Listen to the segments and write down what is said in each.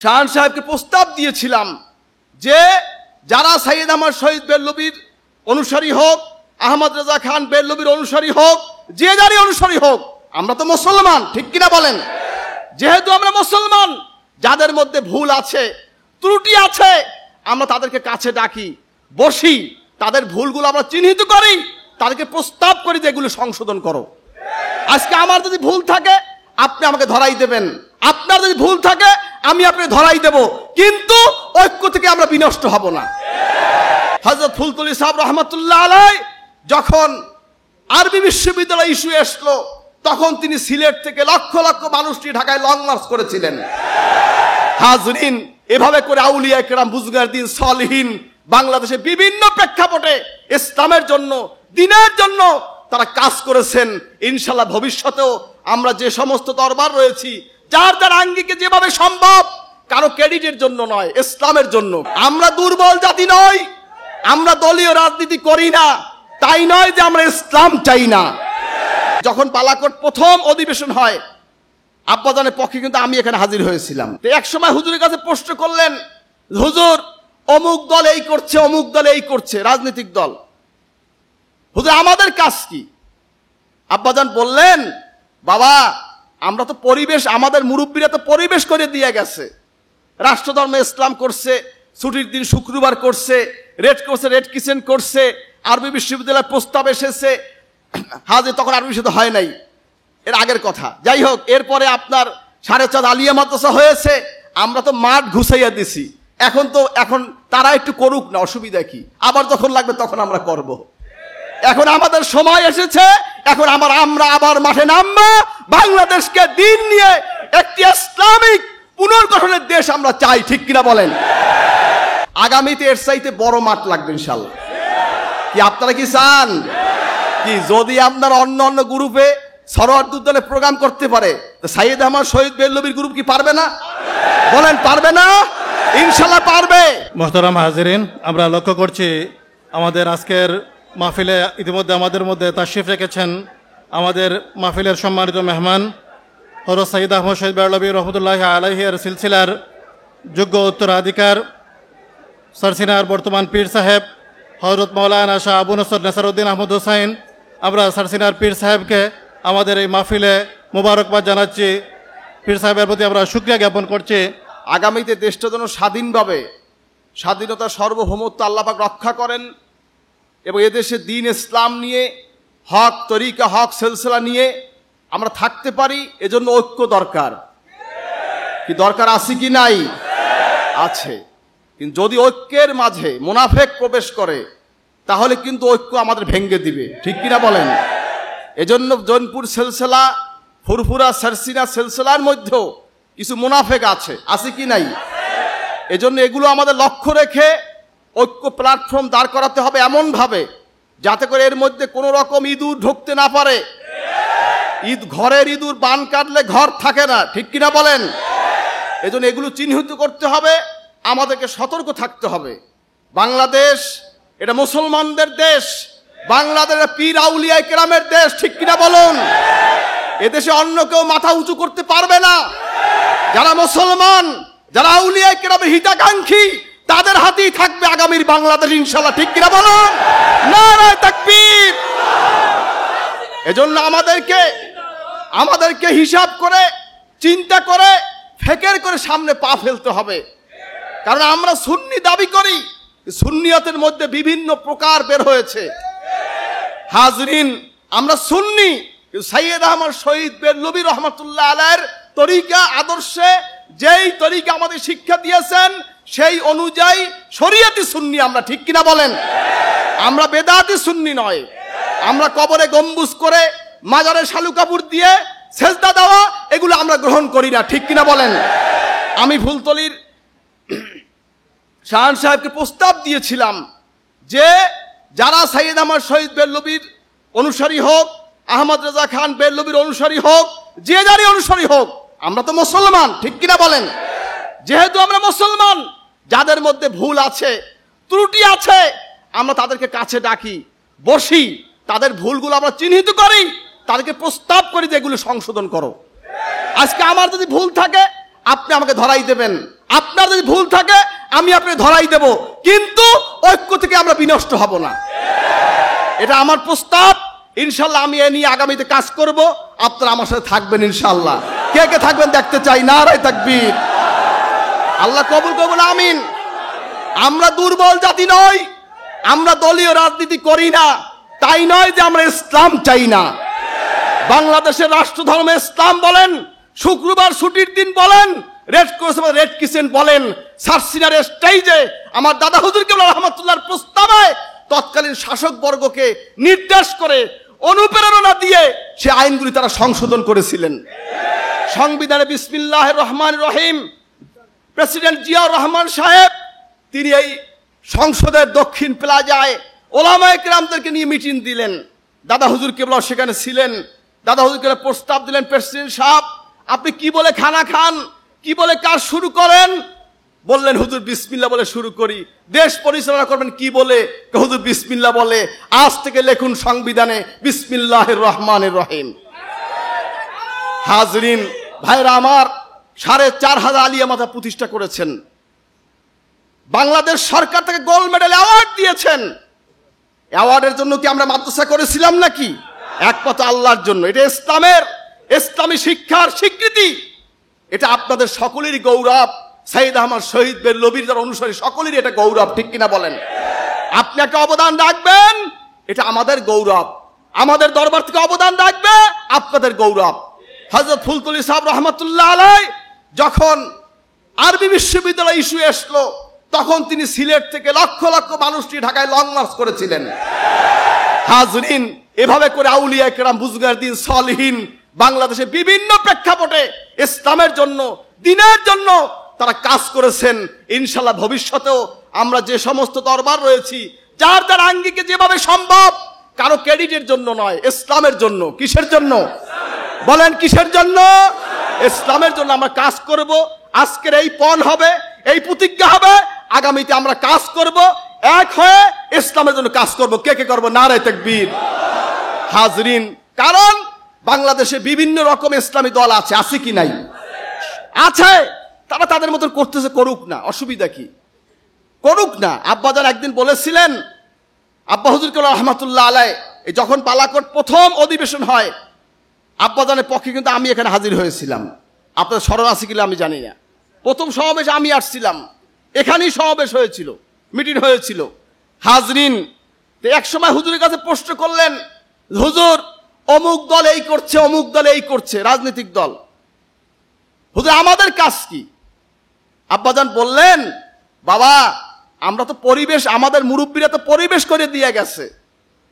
শাহ সাহেবকে প্রস্তাব দিয়েছিলাম যে যারা সাইয়েদ আহমদ শহীদ বেরলভীর অনুসারী হোক, আহমদ রেজা খান বেরলভীর অনুসারী হোক, যে যারই অনুসারী হোক, আমরা তো মুসলমান, ঠিক কিনা বলেন? যেহেতু আমরা মুসলমান, যাদের মধ্যে ভুল আছে, ত্রুটি আছে, আমরা তাদেরকে কাছে ডাকি, বসি, তাদের ভুলগুলো আমরা চিহ্নিত করি, তাদেরকে প্রস্তাব করি যে এগুলো সংশোধন করো। আজকে আমার যদি ভুল থাকে আপনি আমাকে ধরাই দেবেন, আপনার যদি ভুল থাকে আমি আপনাকে ধরাই দেব, কিন্তু ঐক্য থেকে আমরা বিনষ্ট হব না। হযরত ফুলতলি সাহেব রহমতুল্লাহ আলাই যখন আরবি বিশ্ববিদ্যালয় ইস্যু আসলো, তখন তিনি সিলেট থেকে লক্ষ লক্ষ মানুষটি ঢাকায় লং মার্চ করেছিলেন। হাজরিন, এভাবে করে আউলিয়া কেরাম, বুজুর্গদ্দিন, সলিহিন বাংলাদেশে বিভিন্ন প্রেক্ষাপটে ইসলামের জন্য, দ্বীনের জন্য তারা কাজ করেছেন। ইনশাআল্লাহ ভবিষ্যতেও আমরা যে সমস্ত দরবার রয়েছি, যার যার আঙ্গিকে যেভাবে সম্ভব, কারো ক্রেডিটের জন্য নয়, ইসলামের জন্য। আমরা দুর্বল জাতি নই, আমরা দলীয় রাজনীতি করি না, তাই নয় যে আমরা ইসলাম চাই না। যখন পালাকোট প্রথম অধিবেশন হয়, আব্বাজানের পক্ষে কিন্তু আমি এখানে হাজির হয়েছিলাম। তো এক সময় হুজুরের কাছে প্রশ্ন করলেন, হুজুর অমুক দল এই করছে, অমুক দল এই করছে, রাজনৈতিক দল, হুজুর আমাদের কাজ কি? আব্বাজান বললেন, বাবা আমরা তো পরিবেশ, আমাদের মুরব্বীরা তো পরিবেশ করে দিয়ে গেছে, রাষ্ট্রধর্মে ইসলাম করছে, ছুটির দিন শুক্রবার করছে, রেড কিচেন করছে, আরবি বিশ্ববিদ্যালয়ের প্রস্তাব এসেছে। হাজে তখন আরবি বিশ্ববিদ্যালয় হয় নাই, এর আগের কথা। যাই হোক, এরপরে আপনার সাড়ে চাঁদ আলিয়া মাদ্রাসা হয়েছে, আমরা তো মাঠ ঘুষাইয়া দিছি। এখন তারা একটু করুক না, অসুবিধা কি? আবার যখন লাগবে তখন আমরা করব। এখন আমাদের সময় এসেছে, এখন আমরা আবার মাঠে নামবো। বাংলাদেশকে দিন নিয়ে একটি ইসলামিক পুনর্গঠনের দেশ আমরা চাই, ঠিক কিনা বলেন? আগামীতে এর চাইতে বড় মাঠ লাগবে ইনশাআল্লাহ। কি আপনারা কি চান? কি যদি আপনার অন্য গ্রুপে সরওয়ারদুদ্দোলে প্রোগ্রাম করতে পারে, সাইয়েদ আহমদ শহীদ বেরলভীর গ্রুপ কি পারবে না? বলেন পারবে না? ইনশাআল্লাহ পারবে। মোহতারাম হাজিরিন, আমরা লক্ষ্য করছি আমাদের আজকের মাহফিলে ইতিমধ্যে আমাদের মধ্যে তাশরিফ রেখেছেন আমাদের মাহফিলের সম্মানিত মেহমান হযরত সাইয়েদ আহমদ শহীদ বেরলভী রহমতুল্লাহি আলাইহির সিলসিলার যোগ্য উত্তরাধিকার সারসিনার বর্তমান পীর সাহেব হযরত মাওলানা শাহ আবু নসর নেসারউদ্দিন আহমদ হুসাইন। আমরা সারসিনার পীর সাহেবকে আমাদের এই মাহফিলে মোবারকবাদ জানাচ্ছি। পীর সাহেবের প্রতি আমরা শুকরিয়া জ্ঞাপন করছি। আগামীতে দেশটা যেন স্বাধীনভাবে, স্বাধীনতা সার্বভৌমত্ব আল্লাহ পাক রক্ষা করেন এবং এদেশে দ্বীন ইসলাম নিয়ে, হক তরিকা, হক সিলসিলা নিয়ে আমরা থাকতে পারি। এজন্য ঐক্য দরকার। কি দরকার আছে কি নাই? আছে। কিন্তু যদি ঐক্যের মাঝে মুনাফেক প্রবেশ করে, তাহলে কিন্তু ঐক্য আমাদের ভেঙ্গে দিবে, ঠিক কিনা বলেন? এজন্য জৈনপুর সিলসিলা, ফুরফুরা সারসিনা সিলসিলার মধ্যেও কিছু মুনাফেক আছে কি নাই? এজন্য এগুলো আমাদের লক্ষ্য রেখে ঐক্য প্ল্যাটফর্ম দাঁড় করাতে হবে এমনভাবে যাতে করে এর মধ্যে কোনো রকম ইঁদুর ঢুকতে না পারে। ঘরের ইঁদুর বান কাটলে ঘর থাকে না, ঠিক কিনা বলেন? এজন্য এগুলো চিহ্নিত করতে হবে, আমাদেরকে সতর্ক থাকতে হবে। বাংলাদেশ এটা মুসলমানদের দেশ, বাংলাদেশ পীর আউলিয়া কেরামের দেশ, ঠিক কিনা বলুন? এদেশে অন্য কেউ মাথা উঁচু করতে পারবে না। যারা মুসলমান, যারা আউলিয়া কেরামের হিতাকাঙ্ক্ষী, তাদের হাতেই থাকবে আগামীর বাংলাদেশ ইনশাআল্লাহ, ঠিক কিনা বলুন? নারায়ে তাকবীর। এজন্য আমাদেরকে হিসাব করে, চিন্তা করে, ফেকের করে সামনে পা ফেলতে হবে। কারণ আমরা সুন্নি দাবি করি, সুন্নিয়তের মধ্যে বিভিন্ন প্রকার বের হয়েছে। হাজরিন, আমরা সুন্নি, সাইয়েদ আহমদ শহীদ বেরলভী রহমতুল্লাহ আলাইহির তরিকা, আদর্শে যেই তরিকা আমাদের শিক্ষা দিয়েছেন সেই অনুযায়ী শরীয়তি সুন্নি আমরা, ঠিক কিনা বলেন? আমরা বেদাতি সুন্নি নয়। আমরা কবরে গম্বুজ করে, মাজারে শালু কাপড় দিয়ে সেজদা দেওয়া, এগুলো আমরা গ্রহণ করি না, ঠিক কিনা বলেন? আমি ফুলতলির শাহ সাহেবকে প্রস্তাব দিয়েছিলাম যে যারা সাইয়েদ আহমদ শহীদ বেরলভীর অনুসারী হোক, আহমদ রেজা খান বেরলভীর অনুসারী হোক, যে যারই অনুসারী হোক, আমরা তো মুসলমান, ঠিক কিনা বলেন? যেহেতু আমরা মুসলমান, যাদের মধ্যে ভুল আছে, ত্রুটি আছে, আমরা তাদেরকে কাছে ডাকি, বসি, তাদের ভুলগুলো আমরা চিহ্নিত করি, তাদেরকে প্রস্তাব করি যে এগুলো সংশোধন করো। আজকে আমার যদি ভুল থাকে আপনি আমাকে ধরাই দেবেন, আপনার যদি ভুল থাকে আমি আপনাকে ধরাই দেব, কিন্তু ঐক্য থেকে আমরা বিনষ্ট হব না। এটা আমার প্রস্তাব। ইনশাল্লাহ আমি এ নিয়ে আগামীতে কাজ করব। আপনারা আমার সাথে থাকবেন ইনশাল্লাহ। কে কে থাকবেন দেখতে চাই। নারায়ে তাকবীর। আল্লাহ কবুল করবেন, আমিন। আমরা দুর্বল জাতি নই, আমরা দলীয় রাজনীতি করি না। তাই নয় যে আমরা ইসলাম চাই না। বাংলাদেশের রাষ্ট্রধর্মে ইসলাম বলেন, শুক্রবার ছুটির দিন বলেন, রেড ক্রস বা রেড ক্রিসেন্ট বলেন, সার্সিনার স্টেজে আমার দাদা হুজুর কেবলা রহমাতুল্লাহর প্রস্তাবে তৎকালীন শাসক বর্গকে নির্দেশ করে অনুপ্রেরণা দিয়ে সে আইনগুলি তারা সংশোধন করেছিলেন। সংবিধানে বিসমিল্লাহির রহমানির রহিম প্রেসিডেন্ট জিয়াউর রহমান সাহেব তিনি এই সংসদের দক্ষিণ প্লাজায় ওলামায়ে কেরামদেরকে নিয়ে মিটিং দিলেন। দাদা হুজুর কেবলা সেখানে ছিলেন। দাদা হুজুর কেবলা প্রস্তাব দিলেন, প্রেসিডেন্ট সাহেব আপনি কি বলে খানা খান, কি বলে কাজ শুরু করেন? বললেন হুজুর বিসমিল্লাহ বলে শুরু করি। দেশ পরিচালনা করবেন কি বলে? হুজুর বিসমিল্লাহ বলে। আজ থেকে লেখুন সংবিধানে বিসমিল্লাহির রহমানির রহিম। হাজরিন ভাইরা আমার, ৪,৫০০ আলিয়া মাদ্রাসা প্রতিষ্ঠা করেছেন। বাংলাদেশ সরকার থেকে গোল্ড মেডেল অ্যাওয়ার্ড দিয়েছেন। অ্যাওয়ার্ডের জন্য কি আমরা মাদ্রাসা করেছিলাম নাকি? একমাত্র আল্লাহর জন্য। এটা ইসলামী শিক্ষার স্বীকৃতি। এটা আপনাদের সকলেরই গৌরব। সাইয়েদ আহমদ শহীদ বেরলভীর যারা অনুসারী সকলেরই এটা গৌরব, ঠিক কিনা বলেন? আপনি একটা অবদান রাখবেন, এটা আমাদের গৌরব। আমাদের দরবার থেকে অবদান রাখবে, আপনাদের গৌরব। হযরত ফুলতলি সাহেব রহমাতুল্লাহ আলাইহি যখন আরবি বিশ্ববিদ্যালয় ইস্যু আসলো, তখন তিনি সিলেট থেকে লক্ষ লক্ষ মানুষ নিয়ে ঢাকায় লং মার্চ করেছিলেন। হাজরিন, এভাবে করে আউলিয়া কেরাম, বুজুর্গান সালিহিন বাংলাদেশে বিভিন্ন প্রেক্ষাপটে ইসলামের জন্য, দ্বীনের জন্য তারা কাজ করেছেন। ইনশাআল্লাহ ভবিষ্যতেও আমরা যে সমস্ত দরবার রয়েছি, যার যার আঙ্গিকে যেভাবে সম্ভব, কারো ক্রেডিটের জন্য নয়, ইসলামের জন্য। কিসের জন্য বলেন? কিসের জন্য? ইসলামের জন্য আমরা কাজ করব। আজকের এই পণ হবে, এই প্রতিজ্ঞা হবে, আগামীতে আমরা কাজ করব, এক হয়ে ইসলামের জন্য কাজ করব। কে কে করব? নারায়ে তাকবীর। হাজরিন, কারণ বাংলাদেশে বিভিন্ন রকম ইসলামী দল আছে, আছে কি নাই? আছে। তারা তাদের মতন করতেছে, করুক না, অসুবিধা কি? করুক না। আব্বাজান একদিন বলেছিলেন, আব্বা হুজুর কেবলা রহমাতুল্লাহ আলাইহি যখন পালাকোট প্রথম অধিবেশন হয়, আব্বাজানের পক্ষে কিন্তু আমি এখানে হাজির হয়েছিলাম। আপনার স্মরণ আছে কিনা আমি জানি না। প্রথম সমাবেশে আমি আসছিলাম, এখানেই সমাবেশ হয়েছিল, মিটিং হয়েছিল। হাজরিন, এক সময় হুজুরের কাছে প্রশ্ন করলেন, হুজুর অমুক দল এই করছে, অমুক দল এই করছে, রাজনৈতিক দল, হুজুর আমাদের কাজ কি? আব্বাজান বললেন, বাবা আমরা তো পরিবেশ, আমাদের মুরব্বীরা তো পরিবেশ করে দিয়ে গেছে।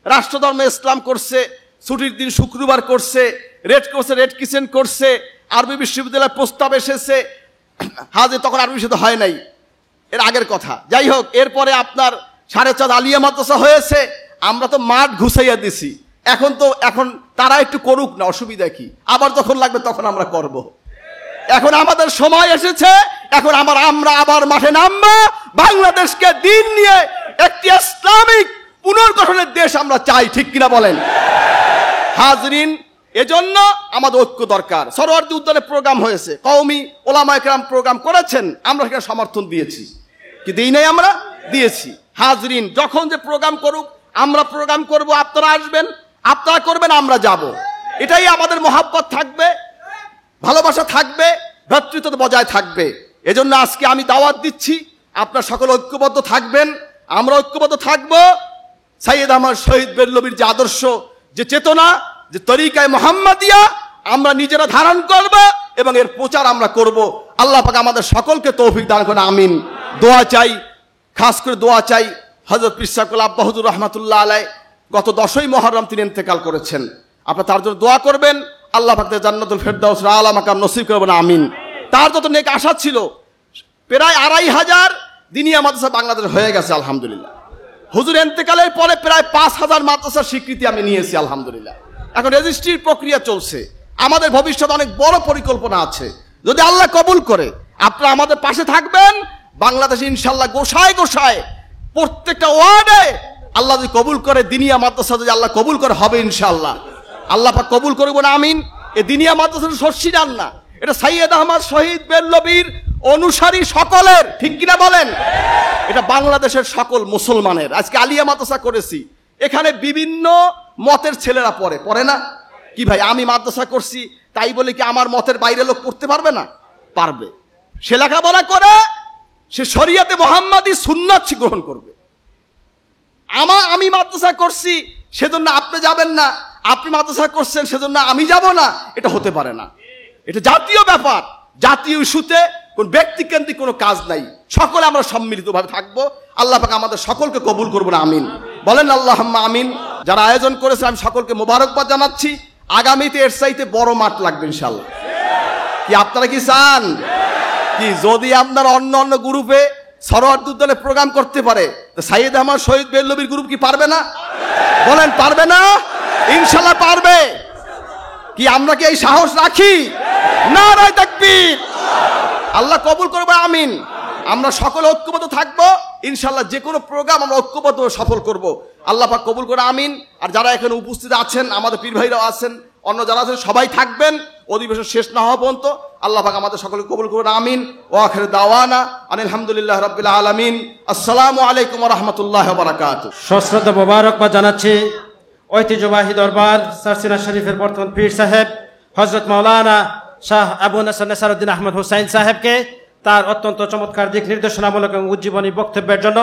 রাষ্ট্রধর্মে ইসলাম করছে, ছুটির দিন শুক্রবার করছে, রেড করছে, রেড কিচেন করছে, আরবি বিশ্ববিদ্যালয়ের প্রস্তাব এসেছে। হাজে তখন আরবি বিশ্ববিদ্যালয় হয় নাই, এর আগের কথা। যাই হোক, এরপরে আপনার ৪,৫০০ আলিয়া মাদ্রাসা হয়েছে। আমরা তো মাঠ ঘুষাইয়া দিছি। এখন তারা একটু করুক না, অসুবিধা কি? আবার যখন লাগবে তখন আমরা করব। এখন আমাদের সময় এসেছে, এখন আমরা আবার মাঠে নামবো। বাংলাদেশকে দিন নিয়ে একটি ইসলামিক পুনর্গঠনের দেশ আমরা চাই, ঠিক কিনা বলেন? হাজরিন, এজন্য আমাদের ঐক্য দরকার। সরোয়ার্দী উদ্যানে প্রোগ্রাম হয়েছে, কওমি ওলামায়ে কেরাম প্রোগ্রাম করেছেন, আমরা সেখানে সমর্থন দিয়েছি কি দিই নাই? আমরা দিয়েছি। হাজরিন, যখন যে প্রোগ্রাম করুক, আমরা প্রোগ্রাম করব, আপনারা আসবেন, আপনারা করবেন, আমরা যাব। এটাই আমাদের মহাব্বত থাকবে, ভালোবাসা থাকবে, ভ্রাতৃত্ব বজায় থাকবে। এজন্য আজকে আমি দাওয়াত দিচ্ছি, আপনারা সকল ঐক্যবদ্ধ থাকবেন, আমরা ঐক্যবদ্ধ থাকব। সাইয়েদ আহমদ শহীদ বেরলভীর যে আদর্শ, যে চেতনা, যে তরিকায়ে মুহাম্মাদিয়া আমরা নিজেরা ধারণ করব এবং এর প্রচার আমরা করব। আল্লাহ পাক আমাদের সকলকে তৌফিক দান করুন, আমিন। দোয়া চাই, খাস করে দোয়া চাই হযরত পীর সাহেব আব্বা হুজুর রহমাতুল্লাহ আলাইহি গত 10ই মুহররম তিনি ইন্তেকাল করেছেন। আপনারা তার জন্য দোয়া করবেন, আল্লাহ পাক জান্নাতুল ফেরদাউস আলা মাকাম নসিব করবেন, আমিন। তার যত নেক আশা ছিল, প্রায় ২৫০০ দিনিয়া মাদ্রাসা বাংলাদেশ হয়ে গেছে আলহামদুলিল্লাহ। হুজুর ইন্তেকালের পরে প্রায় ৫,০০০ মাদ্রাসার স্বীকৃতি আমি নিয়েছি আলহামদুলিল্লাহ। এখন রেজিস্ট্রির প্রক্রিয়া চলছে। আমাদের ভবিষ্যতে অনেক বড় পরিকল্পনা আছে, যদি আল্লাহ কবুল করে। আপনারা আমাদের পাশে থাকবেন। বাংলাদেশে ইনশাআল্লাহ গোসায় গোসায় প্রত্যেকটা ওয়ার্ডে আল্লাহ যদি কবুল করে, দিনিয়া মাদ্রাসা যদি আল্লাহ কবুল করে, হবে ইনশাআল্লাহ। আল্লাহ পাক কবুল করব না, আমিন। এই দিনিয়া মাদ্রাসা শস্যি ডান না, এটা সাইয়েদ আহমদ শহীদ বেরলভীর অনুসারী সকলের, ঠিক কিনা বলেন? এটা বাংলাদেশের সকল মুসলমানের। আজকে আলিয়া মাদ্রাসা করেছি, এখানে বিভিন্ন মতের ছেলেরা পড়ে না? কি ভাই, আমি মাদ্রাসা করছি তাই বলে কি আমার মতের বাইরে লোক পড়তে পারবে না? পারবে। সে লেখাপড়া করে, সে শরিয়াতে মুহাম্মাদি সুন্নাত গ্রহণ করবে। আমি মাদ্রাসা করছি সেজন্য আপনি যাবেন না, আপনি মাদ্রাসা করছেন সেজন্য আমি যাব না, এটা হতে পারে না। এটা জাতীয় ব্যাপার, জাতীয় ইস্যুতে কোন ব্যক্তিকেন্দ্রিক কোনো কাজ নাই। সকলে আমরা সম্মিলিতভাবে থাকবো। আল্লাহ পাক আমাদের সকলকে কবুল করবেন, আমিন বলেন আল্লাহুম্মা আমিন। যারা আয়োজন করেছে আমি সকলকে মোবারকবাদ জানাচ্ছি। আগামীতে এর চাইতে বড় মাঠ লাগবে ইনশাআল্লাহ। কি আপনারা কি চান? কি যদি আপনার অন্য গ্রুপে সরোয়ার্দী উদ্যানে প্রোগ্রাম করতে পারে, তো সাইয়েদ আহমদ শহীদ বেল্লবীর গ্রুপ কি পারবে না? বলেন পারবে না? ইনশাআল্লাহ পারবে। কি আমরা কি এই সাহস রাখি? নারায়ে তাকবীর। আল্লাহ কবুল করবে, আমিন। আমরা সকলে ঐক্যবদ্ধ থাকবো ইনশাআল্লাহ। যে কোনো প্রোগ্রাম আমরা ঐক্যবদ্ধ সফল করব। আল্লাহ পাক কবুল করে, আমিন। আর যারা এখানে উপস্থিত আছেন, আমাদের পীর ভাইরাও আছেন, অন্য যারা আছেন সবাই থাকবেন অধিবেশন শেষ না হওয়া পর্যন্ত। আল্লাহ পাক আমাদের সকলকে কবুল করবেন, আমিন। ওয়া আখিরু দাওয়ানা আলহামদুলিল্লাহি রাব্বিল আলামিন। আসসালামু আলাইকুম ওয়া রাহমাতুল্লাহি ওয়া বারাকাতুহু। সশ্রদ্ধ মোবারকবাদ জানাচ্ছি ঐতিহ্যবাহী দরবার সারসিনা শরীফের বর্তমান পীর সাহেব হযরত মাওলানা শাহ আবু নাসর নেসারউদ্দিন আহমদ হুসাইন সাহেবকে তার অত্যন্ত চমৎকার দিক নির্দেশনামূলক এবং উজ্জীবনী বক্তব্যের জন্য।